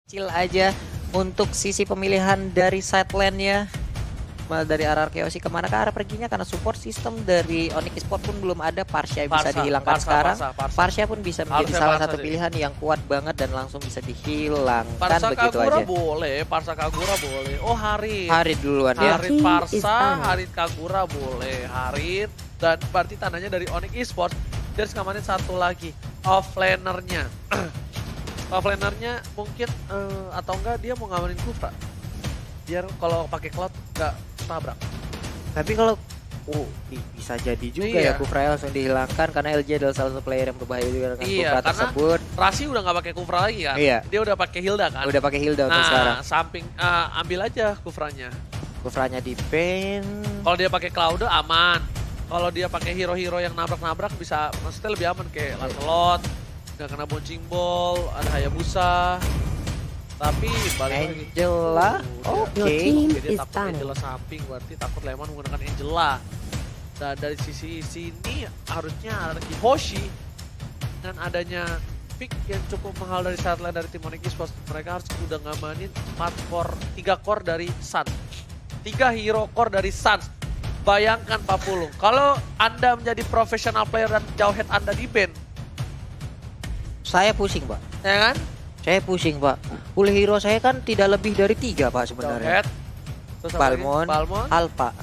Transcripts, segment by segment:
Kecil aja untuk sisi pemilihan dari side lane-nya dari RRQ sih kemana ke arah perginya karena support system dari Onyx Esports pun belum ada. Parsia bisa dihilangkan sekarang. Parsia pun bisa menjadi salah satu pilihan yang kuat banget dan langsung bisa dihilangkan Parsa begitu Kagura aja. boleh, Parsa Kagura boleh. Oh Harit. Harit duluan ya. Harit Parsa, Harit Kagura boleh. Harit dan berarti tandanya dari Onyx Esports. Dia harus ngamanin satu lagi offlaner-nya. Offlaner-nya mungkin atau enggak dia mau ngamanin Kufra. Biar kalau pakai cloud enggak tabrak. Tapi kalau bisa jadi juga ya Kufra langsung dihilangkan karena LG adalah salah satu player yang berbahaya juga dengan Kufra tersebut. Rasi udah nggak pakai Kufra lagi kan? Iya. Dia udah pakai Hilda kan? Udah pakai Hilda untuk sekarang. Samping ambil aja Kufranya. Kufranya di pen. Kalau dia pakai Cloud aman. Kalau dia pakai hero-hero yang nabrak-nabrak bisa maksudnya lebih aman kayak Lancelot, nggak kena bouncing ball, ada Hayabusa. Tapi balik Angela, oke. Dia takut Angela samping, berarti takut Lemon menggunakan Angela. Dan dari sisi sini harusnya ada Hoshi dengan adanya pick yang cukup mahal dari sideline dari tim Onyx Esports, mereka harus udah ngamanin 4 core, 3 core dari Sun. 3 hero core dari Sun. Bayangkan Pak Pulung, kalau Anda menjadi professional player dan jauh head Anda di ban. Saya pusing Pak. Ya kan? Saya pusing Pak. Full hero saya kan tidak lebih dari 3 Pak sebenarnya. Balmon, Alpha.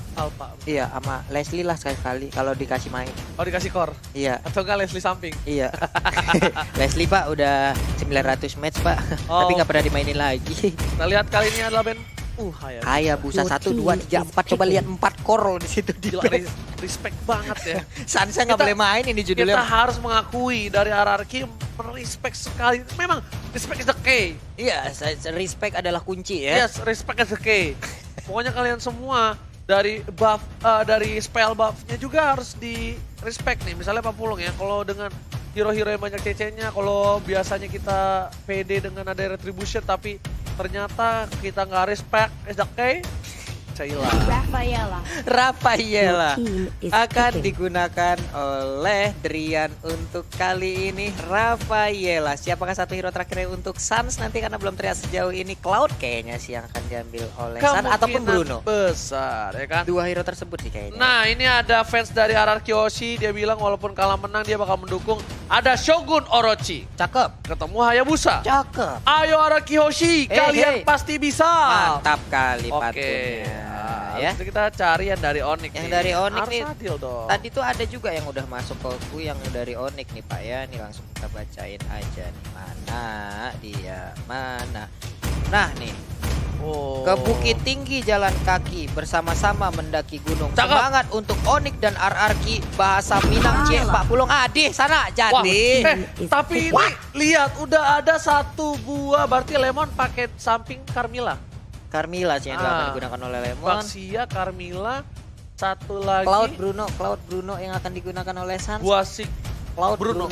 Iya, sama Leslie lah sekali-kali kalau dikasih main. Oh dikasih core? Iya. Atau enggak Leslie samping? Iya. Leslie Pak udah 900 match Pak, tapi nggak pernah dimainin lagi. Kita lihat kali ini adalah band Hayabusa 1, 2, 3, 4. Coba lihat 4 core di situ. Respect banget ya. Sansa nggak boleh main ini judulnya. Kita harus mengakui dari RRQ respect sekali. Memang respect is the key. Iya, respect adalah kunci ya. Yes, respect is the key. Pokoknya kalian semua dari buff, dari spell buffnya juga harus di respect nih. Misalnya Pak Pulung ya, kalau dengan hero-hero yang banyak CC-nya, kalau biasanya kita pede dengan ada retribution tapi ternyata kita nggak respect is the key. Rafaela akan digunakan oleh Drian untuk kali ini. Rafaela, siapakah satu hero terakhir untuk Suns nanti karena belum terlihat sejauh ini. Cloud kayaknya sih yang akan diambil oleh Suns ataupun Bruno. Besar ya kan. 2 hero tersebut sih kayaknya. Nah ini ada fans dari RRQ Hoshi, dia bilang walaupun kalah menang dia bakal mendukung. Ada Shogun Orochi. Cakep. Ketemu Hayabusa. Cakep. Ayo RRQ Hoshi, kalian pasti bisa. Mantap kali patunya. Ya. Kita cari yang dari Onyx. Yang dari Onyx nih. Dong. Tadi tuh ada juga yang udah masuk ke queue yang dari Onyx nih Pak ya. Nih langsung kita bacain aja nih. Mana dia? Mana? Nah nih. Ke Bukit Tinggi jalan kaki bersama-sama mendaki gunung. Cakep. Semangat untuk Onyx dan RRQ bahasa Minang C. Pak Pulung Adih sana jadi. Tapi ini lihat udah ada 1 buah berarti Lemon pakai samping Carmilla sih yang akan digunakan oleh Lemon. Baxia, Carmilla, satu lagi Cloud Bruno yang akan digunakan oleh Suns. Buasik, Cloud Bruno.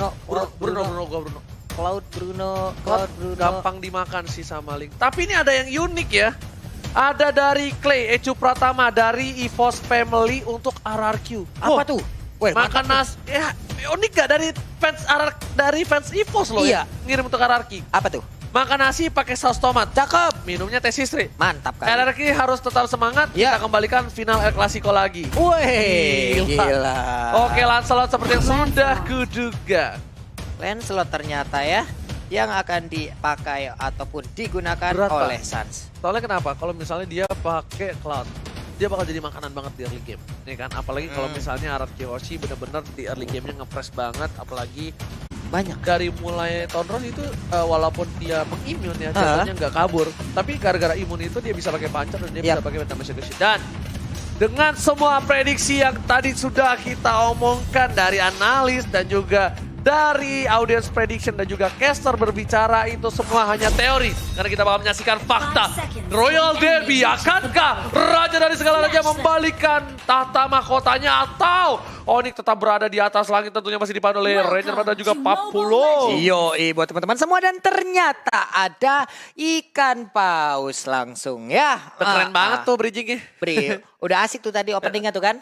Cloud Bruno gampang dimakan sih sama Link. Tapi ini ada yang unik ya. Ada dari Clay, Ecu Pratama dari EVOS Family untuk RRQ. Apa tuh? Makan nasi. Ya, unik gak dari fans EVOS loh ya? Ngirim untuk RRQ. Apa tuh? Makan nasi pakai saus tomat. Cakep. Minumnya teh sistri. Mantap kan. RRQ harus tetap semangat. Kita kembalikan final El Clasico lagi. Wih, gila. Oke, Lancelot seperti yang sudah kuduga. Lancelot ternyata ya yang akan dipakai ataupun digunakan oleh Suns. Soalnya kenapa? Kalau misalnya dia pakai Cloud, dia bakal jadi makanan banget di early game. Nih kan, apalagi kalau misalnya RRQ Hoshi bener-bener di early game-nya nge-press banget, apalagi banyak dari mulai Tonron itu walaupun dia mengimun ya jatuhnya nggak kabur, tapi gara-gara imun itu dia bisa pakai pancer dan dia bisa pakai Metamagic. Dan dengan semua prediksi yang tadi sudah kita omongkan dari analis dan juga dari audience prediction dan juga caster berbicara, itu semua hanya teori karena kita bakal menyaksikan fakta. Royal Derby, akankah raja dari segala raja membalikan tahta mahkotanya atau Onyx tetap berada di atas langit, tentunya masih dipandu oleh Ranger dan juga Papulo. Buat teman-teman semua, dan ternyata ada ikan paus langsung ya. Keren banget tuh bridgingnya. Udah asik tuh tadi openingnya tuh kan.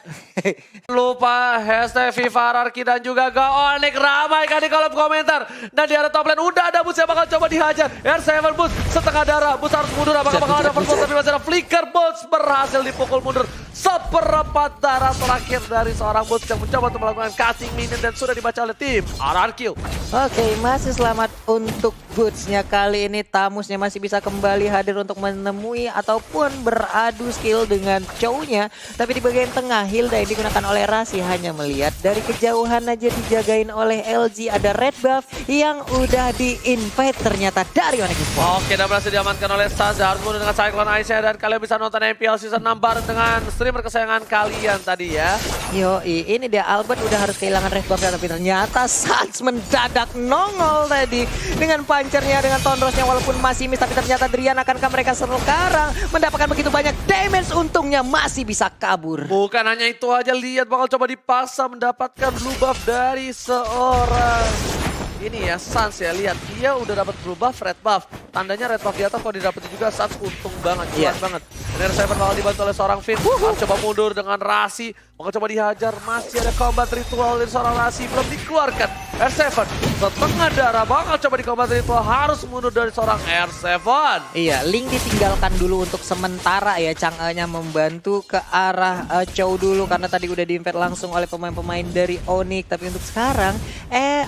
Lupa hashtag FIFA Ararki dan juga Onyx ramai kan di kolom komentar. Dan di area top lane udah ada Boots yang bakal coba dihajar. R7 Boots setengah darah, Boots harus mundur. Apakah bakal ada first blood, tapi masih ada flicker. Boots berhasil dipukul mundur. Seperempat darah terakhir dari seorang Boots yang mencoba untuk melakukan cutting minion dan sudah dibaca oleh tim Ararki. Oke, masih selamat untuk Boots-nya kali ini. Tamusnya masih bisa kembali hadir untuk menemui ataupun beradu skill dengan Chow-nya. Tapi di bagian tengah Hilda yang digunakan oleh Rasi hanya melihat dari kejauhan aja dijagain oleh LG. Ada red buff yang udah di-invite ternyata dari Onyx Esports. Oke, dan berhasil diamankan oleh Sansa. Harus mundur dengan Cyclone Aisyah dan kalian bisa nonton MPL Season 6 bareng dengan streamer kesayangan kalian tadi ya. Ini dia Albert udah harus kehilangan red buff, tapi ternyata Sans mendadak nongol tadi dengan pancernya, dengan Tonrosnya walaupun masih miss, tapi ternyata Drian akankah mereka sekarang mendapatkan begitu banyak damage, untungnya masih bisa kabur. Bukan hanya itu aja, lihat bakal coba dipaksa mendapatkan blue buff dari seorang ini ya, Sans ya, lihat dia udah dapat blue buff, red buff. Tandanya red buff di atas kalau didapetin juga Sans untung banget, jelas banget. Dan R7 bakal dibantu oleh seorang Finn. Coba mundur dengan Rasi, bakal coba dihajar. Masih ada combat ritual dari seorang Rasi, belum dikeluarkan. R7 setengah darah bakal coba di combat ritual, harus mundur dari seorang R7. Iya, Link ditinggalkan dulu untuk sementara ya. Chang'e-nya membantu ke arah Chow dulu karena tadi udah di-invite langsung oleh pemain-pemain dari Onyx. Tapi untuk sekarang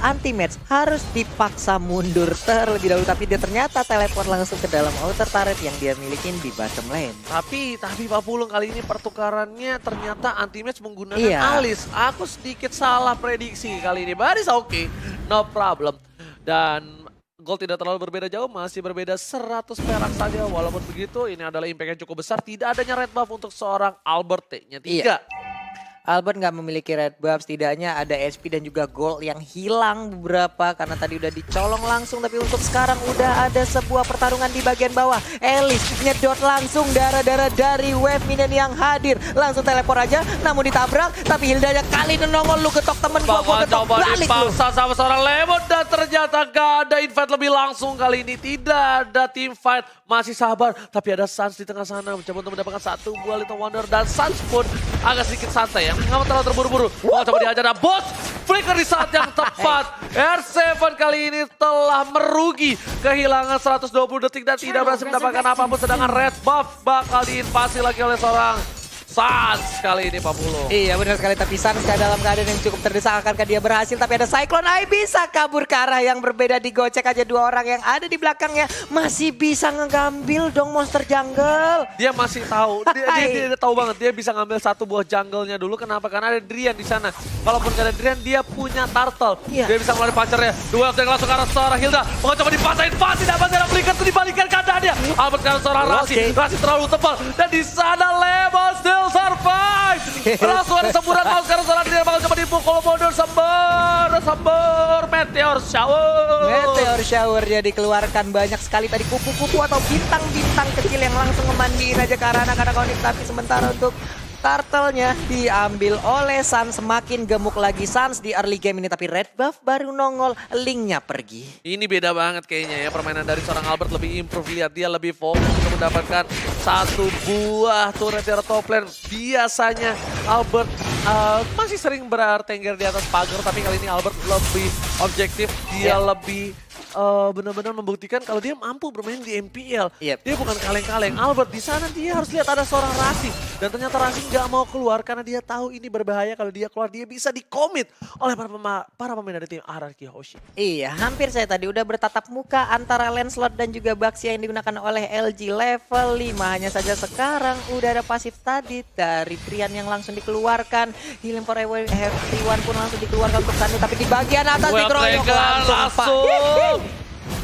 anti-match harus dipaksa mundur terlebih dahulu, tapi dia ternyata teleport langsung ke dalam outer turret yang dia milikin di bottom lane. Tapi Pak Pulung kali ini pertukarannya ternyata anti-match menggunakan Alis. Aku sedikit salah prediksi kali ini, but it's okay, no problem. Dan gold tidak terlalu berbeda jauh, masih berbeda 100 perak saja. Walaupun begitu, ini adalah impact yang cukup besar. Tidak adanya red buff untuk seorang Albert T-nya 3. Albert nggak memiliki red buff, setidaknya ada SP dan juga gold yang hilang beberapa karena tadi udah dicolong langsung. Tapi untuk sekarang udah ada sebuah pertarungan di bagian bawah. Elis nyedot langsung darah-darah dari wave minion yang hadir. Langsung teleport aja, namun ditabrak. Tapi Hildanya kali ini nongol, lu ketok temen gua ketok balik lu. Dipaksa sama seorang Lemon dan ternyata gak ada invite lebih langsung kali ini. Tidak ada team fight, masih sabar. Tapi ada Sans di tengah sana mencoba untuk mendapatkan satu buah Little Wonder. Dan Sans pun agak sedikit santai ya, nggak terlalu terburu-buru. Coba dihajar, ada bos flicker di saat yang tepat. R7 kali ini telah merugi, kehilangan 120 detik dan tidak berhasil mendapatkan apapun. Sedangkan red buff bakal diinvasi lagi oleh seorang Sans kali ini, Pak Pulo. Iya benar sekali, tapi Sans dalam keadaan yang cukup terdesak. Akankah dia berhasil? Tapi ada Cyclone Eye bisa kabur ke arah yang berbeda. Digocek aja dua orang yang ada di belakangnya. Masih bisa ngegambil dong monster jungle. Dia masih tahu, dia tahu banget. Dia bisa ngambil satu buah jungle-nya dulu. Kenapa? Karena ada Drian di sana. Kalaupun gak ada Drian, dia punya turtle. Dia bisa ngeluarin pacarnya. Dua yang langsung ke arah seorang Hilda. Mau coba dipasain, pasti dapat ada flicker itu dibalikan keadaannya. Albert ke arah seorang Rasi. Rasi terlalu tebal. Dan di sana Lemon still survive. Langsung ada semburan mouse karena seorang Drian bakal coba dipukul mundur. Sember Meteor Shower. Meteor Shower-nya dikeluarkan banyak sekali tadi, kupu-kupu atau bintang-bintang kecil yang langsung memandiin aja ke arah anak-anak Onyx. Tapi sementara untuk turtle-nya diambil oleh Sans. Semakin gemuk lagi Sans di early game ini, tapi red buff baru nongol, Link-nya pergi. Ini beda banget kayaknya ya, permainan dari seorang Albert lebih improve. Lihat dia lebih fokus untuk mendapatkan satu buah turret di top lane. Biasanya Albert masih sering bertengger di atas pagar, tapi kali ini Albert lebih objektif. Dia lebih benar-benar membuktikan kalau dia mampu bermain di MPL. Dia bukan kaleng-kaleng. Albert di sana dia harus lihat ada seorang Rasi. Dan ternyata Rasi nggak mau keluar karena dia tahu ini berbahaya. Kalau dia keluar dia bisa dikomit oleh para pemain dari tim Ararki Hoshi. Iya, hampir saya tadi udah bertatap muka antara Lancelot dan juga Baxia yang digunakan oleh LG level 5. Hanya saja sekarang udah ada pasif tadi dari Trian yang langsung dikeluarkan. Healing for everyone pun langsung dikeluarkan untuk Sunny. Tapi di bagian atas dikeroyok langsung.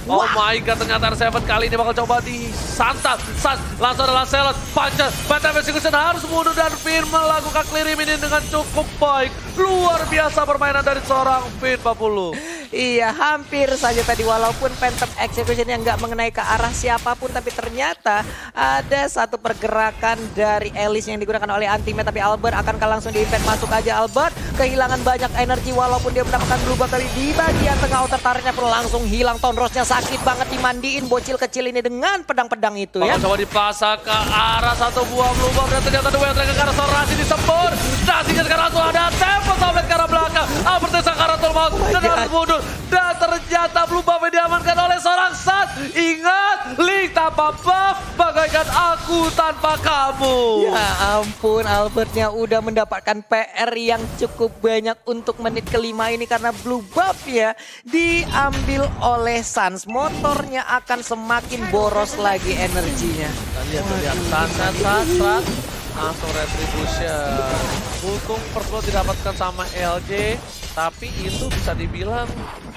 Oh my god, ternyata R7 kali ini bakal coba disantap. Sans langsung adalah Lancelot, Puncher, Batman Execution harus mundur dan Finn melakukan clear ini dengan cukup baik. Luar biasa permainan dari seorang Finn, Pak Pulu. Iya, hampir saja tadi walaupun Phantom Execution yang nggak mengenai ke arah siapapun, tapi ternyata ada satu pergerakan dari Elise yang digunakan oleh Anti-Mate, tapi Albert akankah langsung di-invent masuk aja. Albert kehilangan banyak energi walaupun dia mendapatkan blue buff, tapi di bagian tengah outer turretnya pun langsung hilang. Tonrosnya sakit banget dimandiin bocil kecil ini dengan pedang-pedang itu ya. Coba dipasang ke arah satu buah blue buff dan ternyata dua yang ke arah Sorasi disembur. Nasinya sekarang langsung ada tempo sampai ke arah belakang. Albert yang sekarang mau dan harus mundur. Dan ternyata blue buff yang diamankan oleh seorang Sans. Ingat, Link tanpa buff bagaikan aku tanpa kamu. Ya ampun, Albertnya udah mendapatkan PR yang cukup banyak untuk menit kelima ini karena blue buff ya diambil oleh Sans. Motornya akan semakin boros lagi energinya. Lihat, Sans. Langsung retribution. Untung personal didapatkan sama LJ, tapi itu bisa dibilang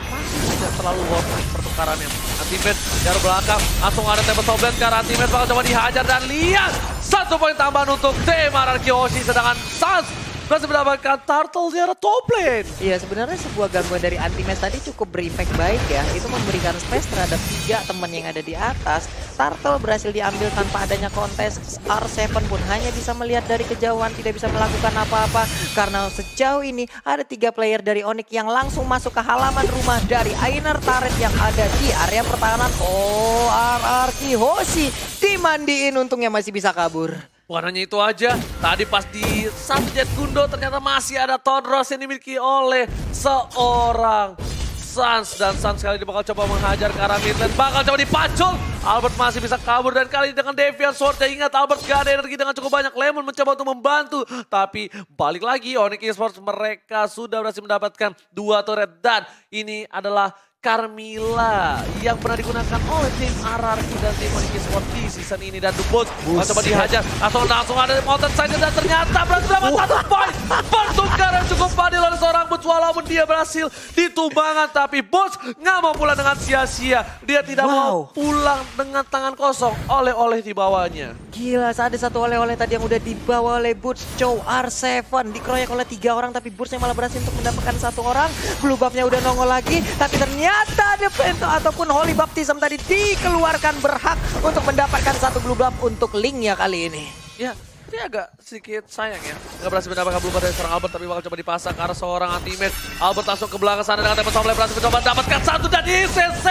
masih tidak terlalu worth it pertukarannya. Anti-Mate dari belakang, langsung ada tembak soblet ke arah Anti-Mate, bakal coba dihajar dan lihat 1 poin tambahan untuk tim RRQ Hoshi, sedangkan Sans berhasil mendapatkan turtle di arah top lane. Iya, sebenarnya sebuah gangguan dari Anti-Mate tadi cukup berefek baik ya. Itu memberikan space terhadap 3 teman yang ada di atas. Turtle berhasil diambil tanpa adanya kontes. R7 pun hanya bisa melihat dari kejauhan, tidak bisa melakukan apa-apa. Karena sejauh ini ada 3 player dari Onyx yang langsung masuk ke halaman rumah dari inner turret yang ada di area pertahanan. Oh, RRQ Hoshi dimandiin, untungnya masih bisa kabur. Bukan hanya itu aja, tadi pas di Subjet Gundo ternyata masih ada Tonros yang dimiliki oleh seorang Sans. Dan Sans kali ini bakal coba menghajar ke arah mid lane, bakal coba dipacul. Albert masih bisa kabur dan kali ini dengan Deviant Sword. Ingat, Albert gak ada energi dengan cukup banyak. Lemon mencoba untuk membantu, tapi balik lagi Onyx Esports mereka sudah berhasil mendapatkan 2 turret. Dan ini adalah Carmilla yang pernah digunakan oleh tim RRQ dan tim Onyx Esports di season ini. Dan Dubos coba dihajar atau langsung ada mountain side dan ternyata berhasil dapat 1 poin. Pertukaran cukup adil oleh seorang Boots walaupun dia berhasil ditumbangkan, tapi Boots nggak mau pulang dengan sia-sia. Dia tidak mau pulang dengan tangan kosong, oleh-oleh di bawahnya. Gila, ada satu oleh-oleh tadi yang udah dibawa oleh Boots. Chow R7 dikeroyok oleh 3 orang, tapi Bootsnya malah berhasil untuk mendapatkan 1 orang. Blue buffnya udah nongol lagi, tapi ternyata ada Pento ataupun Holy Baptism tadi dikeluarkan, berhak untuk mendapatkan 1 blue buff untuk Link ya kali ini. Ya, ini agak sedikit sayang ya. Nggak berhasil mendapatkan blue buff dari seorang Albert, tapi bakal coba dipasang ke arah seorang Anti-Mate. Albert langsung ke belakang sana dengan tempat sampai berhasil mencoba mendapatkan 1 dan ICC.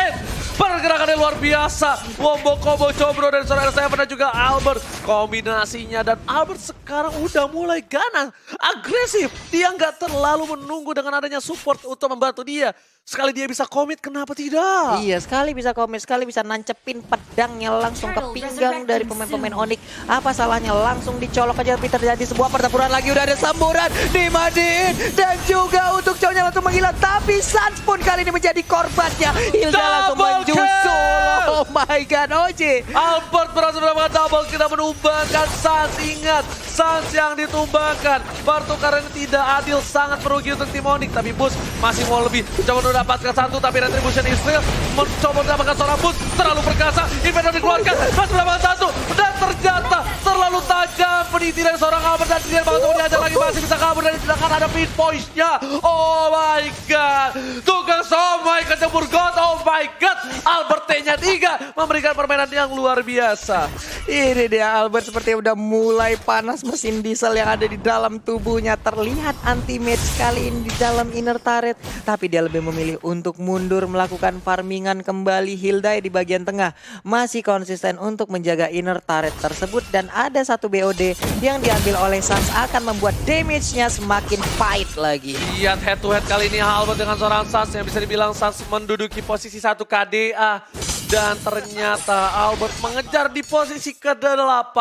Pergerakannya luar biasa. Wombo combo combro dari seorang R7 dan juga Albert. Kombinasinya dan Albert sekarang udah mulai ganas, agresif. Dia nggak terlalu menunggu dengan adanya support untuk membantu dia. Sekali dia bisa komit, kenapa tidak? Iya, sekali bisa komit, sekali bisa nancepin pedangnya langsung ke pinggang dari pemain-pemain Onyx. Apa salahnya langsung dicolok aja, tapi terjadi sebuah pertempuran lagi. Udah ada samburan dimandiin dan juga untuk cowoknya langsung menghilang. Tapi Sans pun kali ini menjadi korbannya. Hilda langsung menjusul. Oh my god, Oji. Albert berhasil mendapatkan double, kita menumbangkan Sans. Ingat, Sans yang ditumbangkan. Pertukaran tidak adil, sangat merugi untuk tim Onyx. Tapi Bus masih mau lebih. Coba mendapatkan 1, tapi retribution Israel mencoba mendapatkan seorang Bus. Terlalu perkasa, Invader dikeluarkan. Masih mendapatkan 1. Dan ternyata terlalu tajam peniti dari seorang Albert. Dan dia bakal coba diajar lagi, masih bisa kabur. Dan sedangkan ada pin points-nya. Oh my god. Tukang somai kecebur God. Oh my god. Albert T-nya 3 memberikan permainan yang luar biasa. Ini dia Albert seperti udah mulai panas mesin diesel yang ada di dalam tubuhnya. Terlihat Anti-Mate kali ini di dalam inner turret, tapi dia lebih memilih untuk mundur melakukan farmingan kembali. Hilda di bagian tengah masih konsisten untuk menjaga inner turret tersebut, dan ada 1 BOD yang diambil oleh Sans akan membuat damage-nya semakin fight lagi. Lihat head to head kali ini Albert dengan seorang Sans yang bisa dibilang Sans menduduki posisi 1 KDA. Dan ternyata Albert mengejar di posisi ke-8.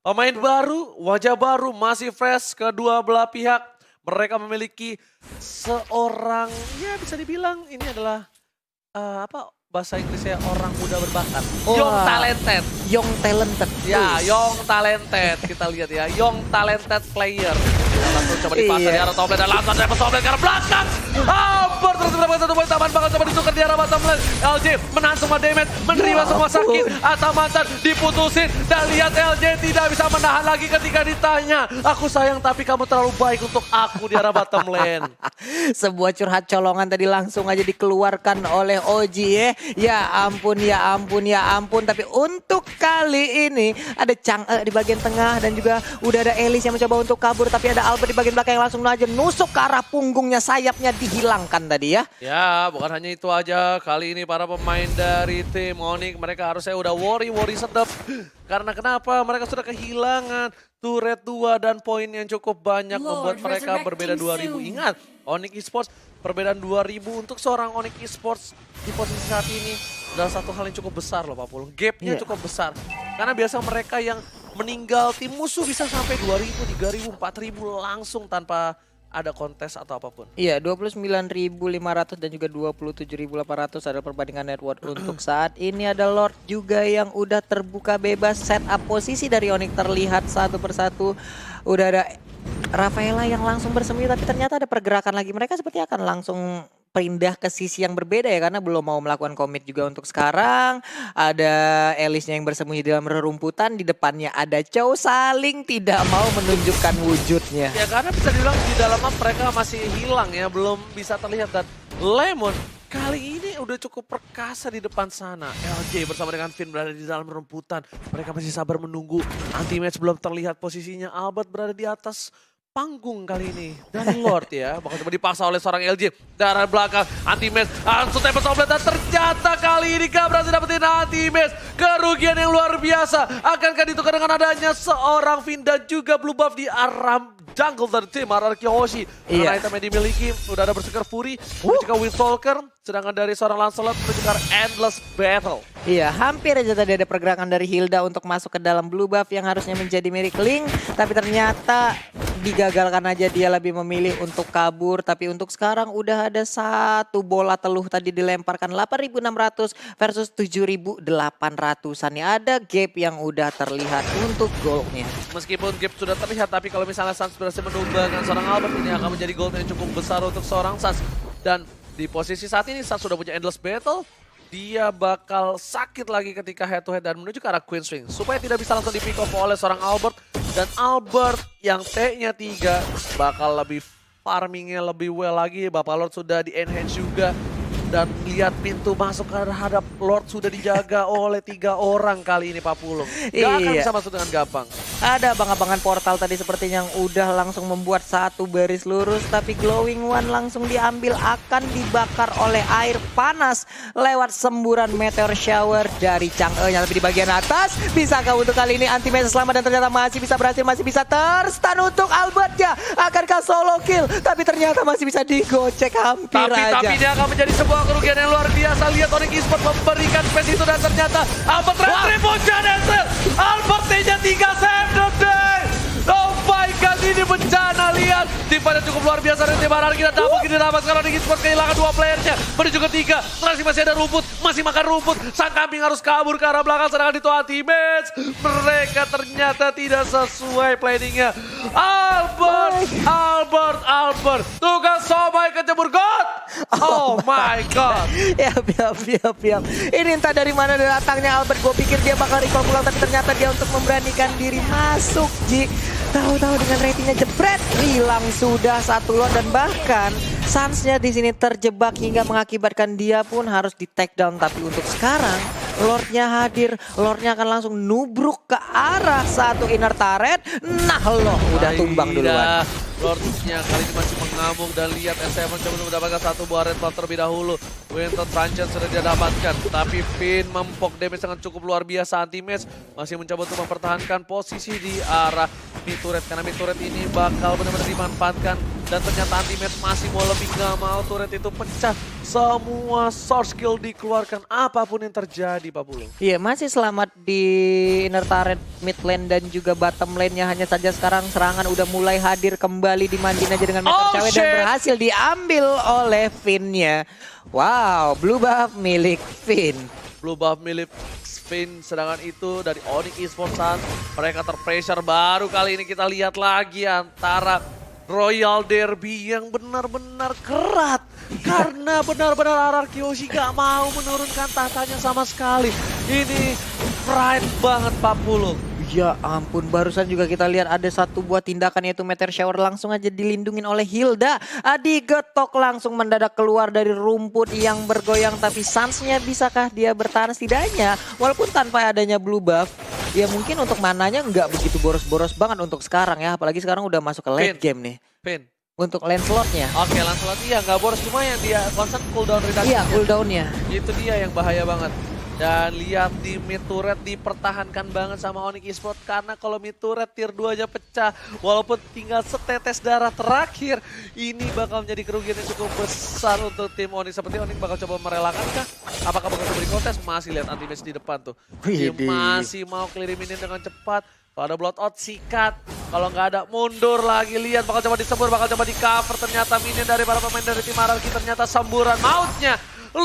Pemain baru, wajah baru, masih fresh kedua belah pihak. Mereka memiliki seorang, ya bisa dibilang ini adalah apa bahasa Inggrisnya, orang muda berbakat. Young talented. Young talented. Ya, Young Talented. Kita lihat ya, Young Talented player. Kita langsung coba dipasang di arah top lane dan langsung ada top lane ke arah belakang. Hampir terus mendapatkan 1 poin taman banget coba ditukar di arah bottom lane. LJ menahan semua damage, menerima semua sakit. Atamantan diputusin dan lihat LJ tidak bisa menahan lagi ketika ditanya. Aku sayang tapi kamu terlalu baik untuk aku di arah bottom lane. Sebuah curhat colongan tadi langsung aja dikeluarkan oleh Oji ya. Ya ampun, ya ampun, ya ampun. Tapi untuk kali ini ada Chang'e di bagian tengah dan juga udah ada Elis yang mencoba untuk kabur. Tapi ada Albert di bagian belakang yang langsung aja nusuk ke arah punggungnya, sayapnya dihilangkan tadi ya. Ya, bukan hanya itu aja. Kali ini para pemain dari tim Onyx mereka harusnya udah worry sedap. Karena kenapa? Mereka sudah kehilangan turret 2 dan poin yang cukup banyak membuat mereka berbeda 2000. Ingat, Onyx Esports perbedaan 2000 untuk seorang Onyx Esports di posisi saat ini adalah satu hal yang cukup besar loh Pak Pulung. Gapnya cukup besar. Karena biasa mereka yang meninggal tim musuh bisa sampai 2000, 3000, 4000 langsung tanpa ada kontes atau apapun. Iya, 29.500 dan juga 27.800 adalah perbandingan net worth untuk saat ini. Ada Lord juga yang udah terbuka bebas, setup posisi dari Onyx terlihat satu persatu. Udah ada Rafaela yang langsung bersembunyi, tapi ternyata ada pergerakan lagi. Mereka seperti akan langsung pindah ke sisi yang berbeda ya, karena belum mau melakukan commit juga untuk sekarang. Ada Elisnya yang bersembunyi di dalam rerumputan, di depannya ada Chow saling tidak mau menunjukkan wujudnya. Ya karena bisa dibilang di dalam map mereka masih hilang ya, belum bisa terlihat. Dan Lemon kali ini udah cukup perkasa di depan sana. LJ bersama dengan Finn berada di dalam rumputan. Mereka masih sabar menunggu. Anti-match belum terlihat posisinya. Albert berada di atas panggung kali ini. Dan Lord ya, bakal coba dipaksa oleh seorang LJ. Dari belakang, anti-match langsung tembak soblet. Dan ternyata kali ini gak berhasil dapetin anti-match. Kerugian yang luar biasa. Akankah ditukar dengan adanya seorang Finn dan juga blue buff di arah jungle dari tim RRQ Hoshi. Karena item yang dimiliki udah ada Berserker Fury, juga Windtalker. Sedangkan dari seorang Lancelot menuju ke Endless Battle. Iya, hampir aja tadi ada pergerakan dari Hilda untuk masuk ke dalam blue buff yang harusnya menjadi milik Link. Tapi ternyata digagalkan aja, dia lebih memilih untuk kabur. Tapi untuk sekarang udah ada satu bola teluh tadi dilemparkan 8.600 versus 7.800an. Ada gap yang udah terlihat untuk goalnya. Meskipun gap sudah terlihat, tapi kalau misalnya Sans berhasil menumbangkan seorang Albert, ini akan menjadi goal yang cukup besar untuk seorang Sans. Dan di posisi saat ini Sans sudah punya Endless Battle. Dia bakal sakit lagi ketika head to head dan menuju ke arah Queen Swing. Supaya tidak bisa langsung di pick off oleh seorang Albert. Dan Albert yang T-nya 3 bakal lebih farmingnya lebih well lagi. Bapak Lord sudah di enhance juga. Dan lihat pintu masuk ke terhadap Lord sudah dijaga oleh 3 orang kali ini Pak Pulung. Gak akan bisa masuk dengan gampang. Ada abang-abangan portal tadi sepertinya yang udah langsung membuat satu baris lurus. Tapi Glowing One langsung diambil, akan dibakar oleh air panas lewat semburan meteor shower dari Chang'e-nya. Tapi di bagian atas, bisakah untuk kali ini anti-match selamat dan ternyata masih bisa berhasil, masih bisa terstun untuk Albertnya. Akankah solo kill? Tapi ternyata masih bisa digocek hampir aja. Tapi dia akan menjadi sebuah kerugian yang luar biasa. Lihat Onyx Esports memberikan space itu dan ternyata Albert retribution Ansel. Albert T-nya 3 save the day. Oh my god, ini bencana. Lihat timnya cukup luar biasa dari tim RRQ. Kita tak mungkin diramas kalau Onyx Esports kehilangan 2 playernya. Menuju ke 3, masih ada rumput, masih makan rumput. Sang kambing harus kabur ke arah belakang, sedangkan itu anti-match. Mereka ternyata tidak sesuai planningnya. Albert. Tukang somai kecebur God. Oh my god. Yap. Ini entah dari mana datangnya Albert. Gue pikir dia bakal recall pulang, tapi ternyata dia untuk memberanikan diri masuk, Ji. Tahu-tahu dengan ratingnya jebret, hilang sudah satu lot. Dan bahkan Sans-nya di sini terjebak hingga mengakibatkan dia pun harus di take down. Tapi untuk sekarang Lord-nya hadir, Lord-nya akan langsung nubruk ke arah satu inner turret. Nah loh, udah tumbang duluan. Lord-nya kali ini masih mengamuk dan lihat S7 coba mendapatkan satu buah red buff terlebih dahulu. Winter Truncheon sudah dia dapatkan, tapi Finn mempok damage dengan cukup luar biasa. Anti-match masih mencoba untuk mempertahankan posisi di arah mid turret, karena mid turret ini bakal benar-benar dimanfaatkan. Dan ternyata anti-match masih mau lebih, gak mau turret itu pecah. Semua source skill dikeluarkan apapun yang terjadi Pak Pulung. Iya, masih selamat di inner turret, mid lane dan juga bottom lane-nya. Hanya saja sekarang serangan udah mulai hadir kembali, dimandin aja dengan meteor cawe dan berhasil diambil oleh Finn-nya. Wow, blue buff milik Finn. Blue buff milik Fin, sedangkan itu dari Onyx Esports mereka terpressure. Baru kali ini kita lihat lagi antara Royal Derby yang benar-benar kerat. Karena benar-benar RRQ Hoshi gak mau menurunkan tahtanya sama sekali. Ini pride banget 40. Ya ampun, barusan juga kita lihat ada satu buah tindakan yaitu Meteor Shower langsung aja dilindungin oleh Hilda. Digetok langsung mendadak keluar dari rumput yang bergoyang. Tapi Suns-nya bisakah dia bertahan setidaknya? Walaupun tanpa adanya blue buff, ya mungkin untuk mananya nggak begitu boros-boros banget untuk sekarang ya. Apalagi sekarang udah masuk ke late game nih. Pin. Untuk Lancelot-nya. Oke, Lancelot iya nggak boros, cuma yang dia constant cooldown reduction. Iya, cooldown-nya. Itu dia yang bahaya banget. Dan lihat di mid turret dipertahankan banget sama Onyx Esports. Karena kalau mid turret tier 2 aja pecah, walaupun tinggal setetes darah terakhir, ini bakal menjadi kerugian yang cukup besar untuk tim Onyx. Seperti Onyx bakal coba merelakan kah? Apakah bakal coba dikontes? Masih lihat anti-match di depan tuh. Dia masih mau clear minion dengan cepat. Kalau ada bloodout sikat, kalau nggak ada mundur lagi. Lihat bakal coba disembur, bakal coba di cover. Ternyata minion dari para pemain dari tim RRQ ternyata semburan mautnya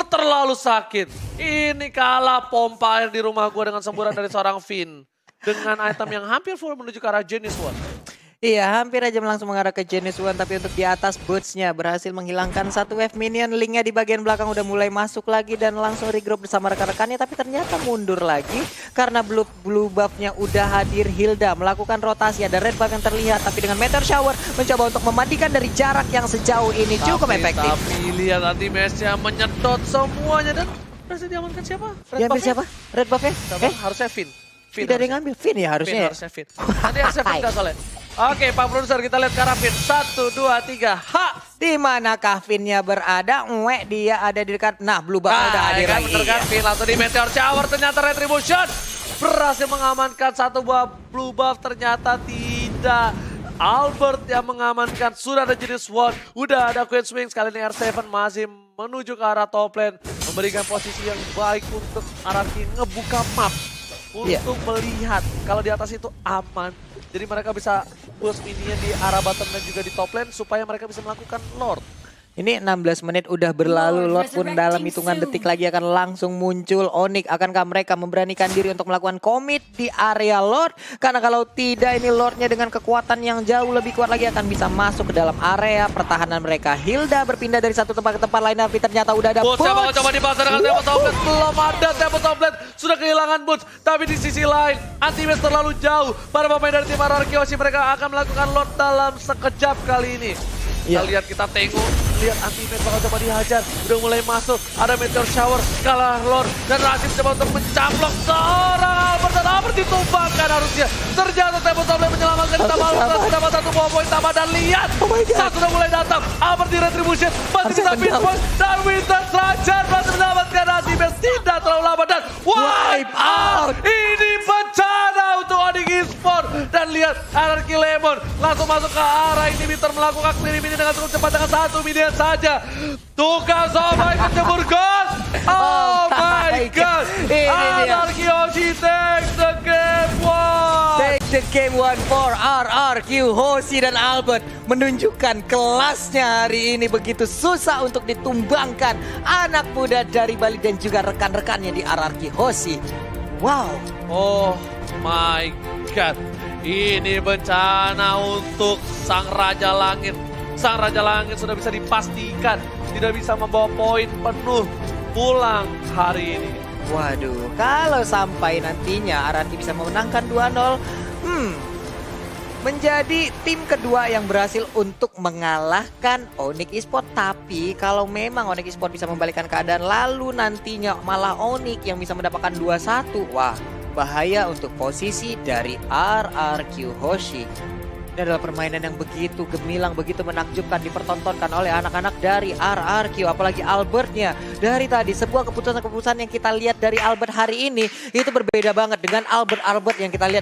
terlalu sakit. Ini kalah pompa air di rumah gue dengan semburan dari seorang Finn. Dengan item yang hampir full menuju ke arah Genius One. Iya, hampir aja langsung mengarah ke Genius One. Tapi untuk di atas Boots-nya berhasil menghilangkan satu wave minion. Linknya di bagian belakang udah mulai masuk lagi dan langsung regroup bersama rekan-rekannya. Tapi ternyata mundur lagi karena blue buff-nya udah hadir. Hilda melakukan rotasi, ada red buff yang terlihat. Tapi dengan Meteor Shower mencoba untuk memandikan dari jarak yang sejauh ini cukup efektif. Tapi lihat nanti match-nya menyedot semuanya dan berhasil diamankan siapa? Siapa? Red buff-nya? Harusnya Finn. Tidak ada yang ngambil. Finn ya harusnya. Finn. Nanti harusnya Finn gak soalnya. Oke, Pak Produser, kita lihat ke arah Finn. 1, 2, 3, ha! Di manakah Finn-nya berada? Dia ada di dekat. Nah, blue buff udah hadir lagi. Bener kan, Finn langsung di Meteor Shower. Ternyata Retribution berhasil mengamankan satu buah blue buff. Ternyata tidak. Albert yang mengamankan. Sudah ada Genius One. Udah ada Queen Swing. Sekali ini R7 masih menuju ke arah top lane. Memberikan posisi yang baik untuk RRQ ngebuka map. Untuk melihat kalau di atas itu aman. Jadi mereka bisa push minion di arah bottom dan juga di top lane supaya mereka bisa melakukan Lord. Ini 16 menit udah berlalu, Lord pun dalam hitungan detik lagi akan langsung muncul. Onyx, akankah mereka memberanikan diri untuk melakukan commit di area Lord? Karena kalau tidak, ini Lordnya dengan kekuatan yang jauh lebih kuat lagi akan bisa masuk ke dalam area pertahanan mereka. Hilda berpindah dari satu tempat ke tempat lain, tapi ternyata udah ada Boots. Bakal coba dipasang dengan Tempo Toplet. Belum ada Tempo Toplet, sudah kehilangan Boots. Tapi di sisi lain, anti-match terlalu jauh. Para pemain dari tim RRQ Hoshi mereka akan melakukan Lord dalam sekejap kali ini. Kita lihat, kita tengok, lihat anti-match bakal coba dihajar. Udah mulai masuk, ada Meteor Shower, kalah Lord. Dan Rashid coba untuk mencaplok seorang Albert. Dan Albert ditumbangkan harusnya. Ternyata Tempo Toplet menyelamatkan kita malu. Dapat satu buah poin tambah dan lihat. Saat sudah mulai datang, Albert di Retribution. Masih bisa pinpoint. Dan Winston Rajar masih mendapatkan anti-match. Tidak terlalu lama dan wipe out. Ini bencana untuk Onyx Esports. Dan lihat RRQ Lemon langsung masuk ke arah inhibitor melakukan clear ini dengan cukup cepat dengan satu minion saja. Tukang Somai kecebur gol. Oh my god. RRQ Hoshi takes the game one. Take the game one for RRQ Hoshi dan Albert. Menunjukkan kelasnya hari ini, begitu susah untuk ditumbangkan anak muda dari Bali dan juga rekan-rekannya di RRQ Hoshi. Wow. Oh my god. Ini bencana untuk Sang Raja Langit. Sang Raja Langit sudah bisa dipastikan tidak bisa membawa poin penuh pulang hari ini. Waduh, kalau sampai nantinya RRQ bisa memenangkan 2-0, menjadi tim kedua yang berhasil untuk mengalahkan Onyx Esports. Tapi kalau memang Onyx Esports bisa membalikkan keadaan lalu nantinya malah Onyx yang bisa mendapatkan 2-1, wah bahaya untuk posisi dari RRQ Hoshi. Ini adalah permainan yang begitu gemilang, begitu menakjubkan dipertontonkan oleh anak-anak dari RRQ. Apalagi Albertnya. Dari tadi sebuah keputusan-keputusan yang kita lihat dari Albert hari ini itu berbeda banget dengan Albert yang kita lihat di